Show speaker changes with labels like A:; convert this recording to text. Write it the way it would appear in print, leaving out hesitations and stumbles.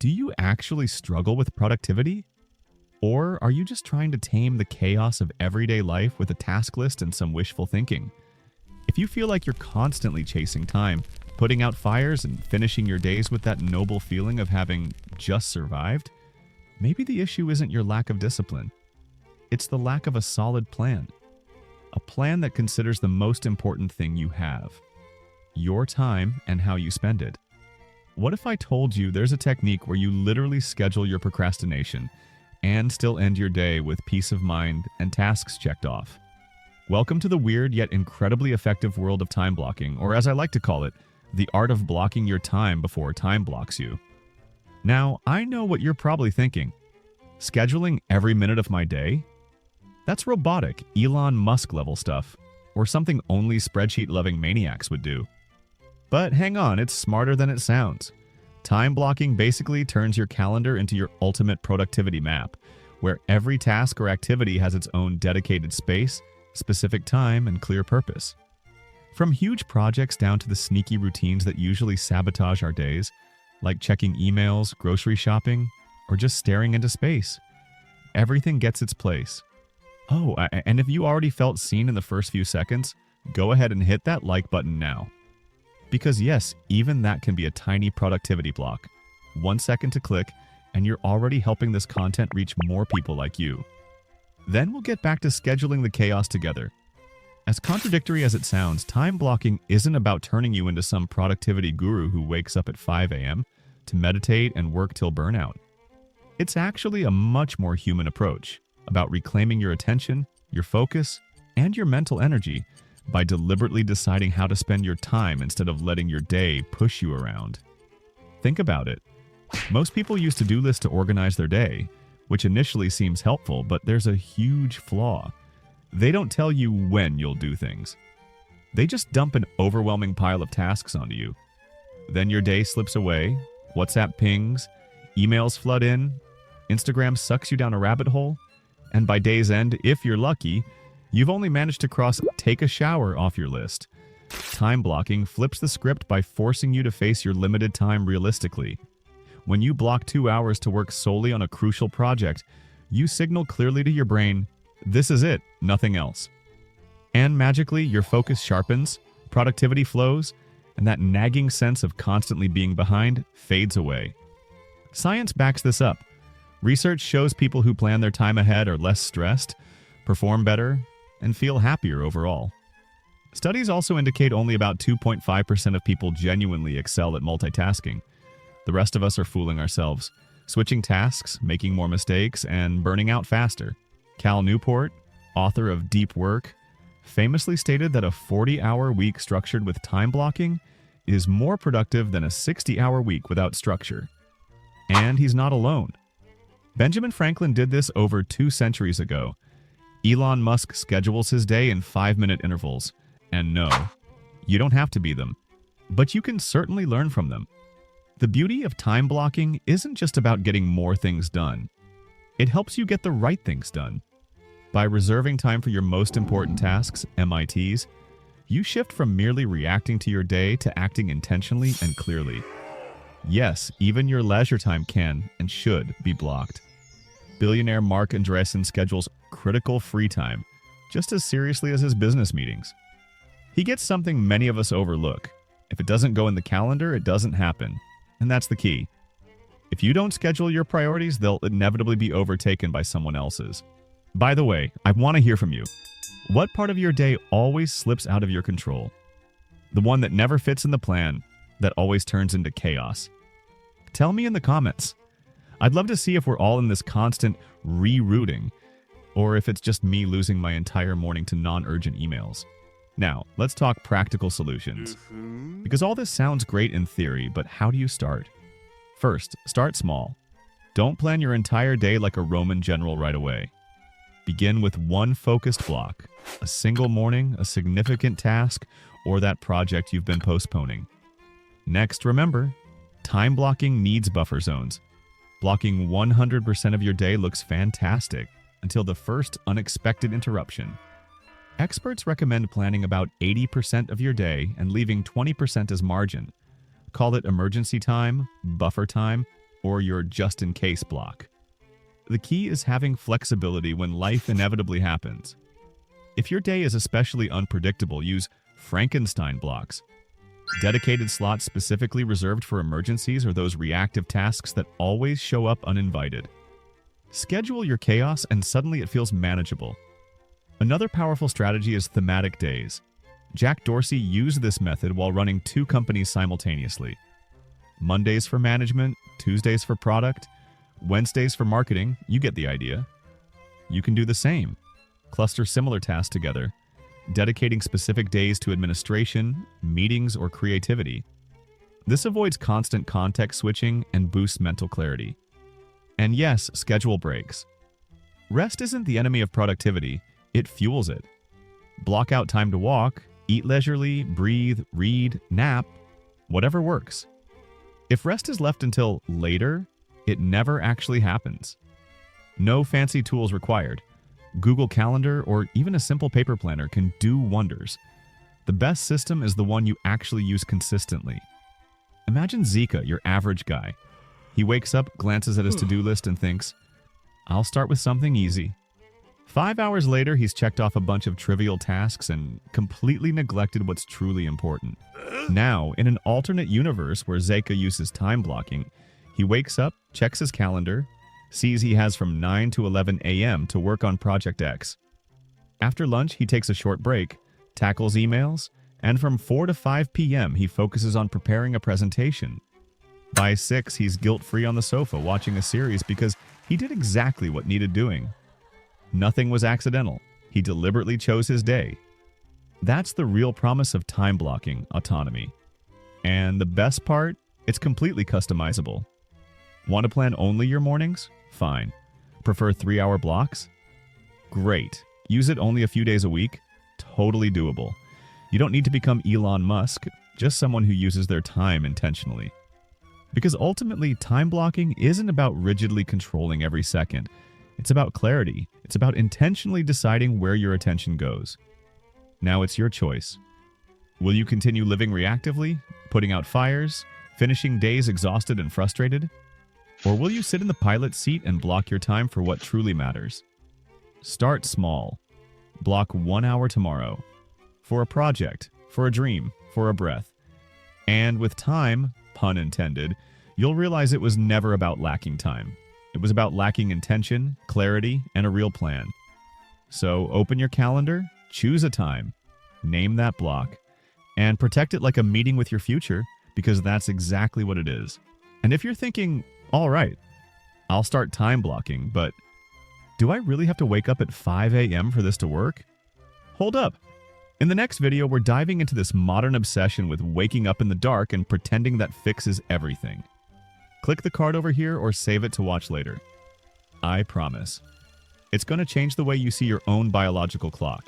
A: Do you actually struggle with productivity? Or are you just trying to tame the chaos of everyday life with a task list and some wishful thinking? If you feel like you're constantly chasing time, putting out fires and finishing your days with that noble feeling of having just survived, maybe the issue isn't your lack of discipline. It's the lack of a solid plan. A plan that considers the most important thing you have: your time and how you spend it. What if I told you there's a technique where you literally schedule your procrastination and still end your day with peace of mind and tasks checked off? Welcome to the weird yet incredibly effective world of time blocking, or as I like to call it, the art of blocking your time before time blocks you. Now, I know what you're probably thinking. Scheduling every minute of my day? That's robotic, Elon Musk level stuff, or something only spreadsheet-loving maniacs would do. But hang on, it's smarter than it sounds. Time blocking basically turns your calendar into your ultimate productivity map, where every task or activity has its own dedicated space, specific time, and clear purpose. From huge projects down to the sneaky routines that usually sabotage our days, like checking emails, grocery shopping, or just staring into space, everything gets its place. Oh, and if you already felt seen in the first few seconds, go ahead and hit that like button now. Because yes, even that can be a tiny productivity block. 1 second to click, and you're already helping this content reach more people like you. Then we'll get back to scheduling the chaos together. As contradictory as it sounds, time blocking isn't about turning you into some productivity guru who wakes up at 5 a.m. to meditate and work till burnout. It's actually a much more human approach, about reclaiming your attention, your focus, and your mental energy by deliberately deciding how to spend your time instead of letting your day push you around. Think about it. Most people use to-do lists to organize their day, which initially seems helpful, but there's a huge flaw. They don't tell you when you'll do things. They just dump an overwhelming pile of tasks onto you. Then your day slips away, WhatsApp pings, emails flood in, Instagram sucks you down a rabbit hole, and by day's end, if you're lucky, you've only managed to cross "take a shower" off your list. Time blocking flips the script by forcing you to face your limited time realistically. When you block 2 hours to work solely on a crucial project, you signal clearly to your brain, this is it, nothing else. And magically, your focus sharpens, productivity flows, and that nagging sense of constantly being behind fades away. Science backs this up. Research shows people who plan their time ahead are less stressed, perform better, and feel happier overall. Studies also indicate only about 2.5% of people genuinely excel at multitasking. The rest of us are fooling ourselves, switching tasks, making more mistakes, and burning out faster. Cal Newport, author of Deep Work, famously stated that a 40-hour week structured with time blocking is more productive than a 60-hour week without structure. And he's not alone. Benjamin Franklin did this over 2 centuries ago. Elon Musk schedules his day in 5-minute intervals. And no, you don't have to be them, but you can certainly learn from them. The beauty of time blocking isn't just about getting more things done. It helps you get the right things done. By reserving time for your most important tasks, MITs, you shift from merely reacting to your day to acting intentionally and clearly. Yes, even your leisure time can and should be blocked. Billionaire Mark Andreessen schedules critical free time just as seriously as his business meetings. He gets something many of us overlook. If it doesn't go in the calendar, it doesn't happen. And that's the key. If you don't schedule your priorities, they'll inevitably be overtaken by someone else's. By the way, I want to hear from you. What part of your day always slips out of your control? The one that never fits in the plan, that always turns into chaos? Tell me in the comments. I'd love to see if we're all in this constant rerouting, or if it's just me losing my entire morning to non-urgent emails. Now, let's talk practical solutions. Because all this sounds great in theory, but how do you start? First, start small. Don't plan your entire day like a Roman general right away. Begin with one focused block, a single morning, a significant task, or that project you've been postponing. Next, remember, time blocking needs buffer zones. Blocking 100% of your day looks fantastic until the first unexpected interruption. Experts recommend planning about 80% of your day and leaving 20% as margin. Call it emergency time, buffer time, or your just-in-case block. The key is having flexibility when life inevitably happens. If your day is especially unpredictable, use Frankenstein blocks. Dedicated slots specifically reserved for emergencies or those reactive tasks that always show up uninvited. Schedule your chaos and suddenly it feels manageable. Another powerful strategy is thematic days. Jack Dorsey used this method while running 2 companies simultaneously. Mondays for management, Tuesdays for product, Wednesdays for marketing. You get the idea. You can do the same. Cluster similar tasks together, dedicating specific days to administration, meetings, or creativity. This avoids constant context switching and boosts mental clarity. And yes, schedule breaks. Rest isn't the enemy of productivity, it fuels it. Block out time to walk, eat leisurely, breathe, read, nap, whatever works. If rest is left until later, it never actually happens. No fancy tools required. Google Calendar or even a simple paper planner can do wonders. The best system is the one you actually use consistently. Imagine Zika, your average guy. He wakes up, glances at his to-do list, and thinks, I'll start with something easy. 5 hours later, he's checked off a bunch of trivial tasks and completely neglected what's truly important. Now, in an alternate universe where Zika uses time blocking, he wakes up, checks his calendar, sees he has from 9 to 11 a.m. to work on Project X. After lunch, he takes a short break, tackles emails, and from 4 to 5 p.m. he focuses on preparing a presentation. By 6, he's guilt-free on the sofa watching a series because he did exactly what needed doing. Nothing was accidental. He deliberately chose his day. That's the real promise of time blocking autonomy. And the best part, it's completely customizable. Want to plan only your mornings? Fine. Prefer 3-hour blocks? Great. Use it only a few days a week? Totally doable. You don't need to become Elon Musk, just someone who uses their time intentionally. Because ultimately, time blocking isn't about rigidly controlling every second. It's about clarity. It's about intentionally deciding where your attention goes. Now it's your choice. Will you continue living reactively, putting out fires, finishing days exhausted and frustrated? Or will you sit in the pilot seat and block your time for what truly matters? Start small. Block 1 hour tomorrow. For a project, for a dream, for a breath. And with time, pun intended, you'll realize it was never about lacking time. It was about lacking intention, clarity, and a real plan. So open your calendar, choose a time, name that block, and protect it like a meeting with your future, because that's exactly what it is. And if you're thinking, all right, I'll start time blocking, but do I really have to wake up at 5 a.m. for this to work? Hold up. In the next video, we're diving into this modern obsession with waking up in the dark and pretending that fixes everything. Click the card over here or save it to watch later. I promise. It's going to change the way you see your own biological clock.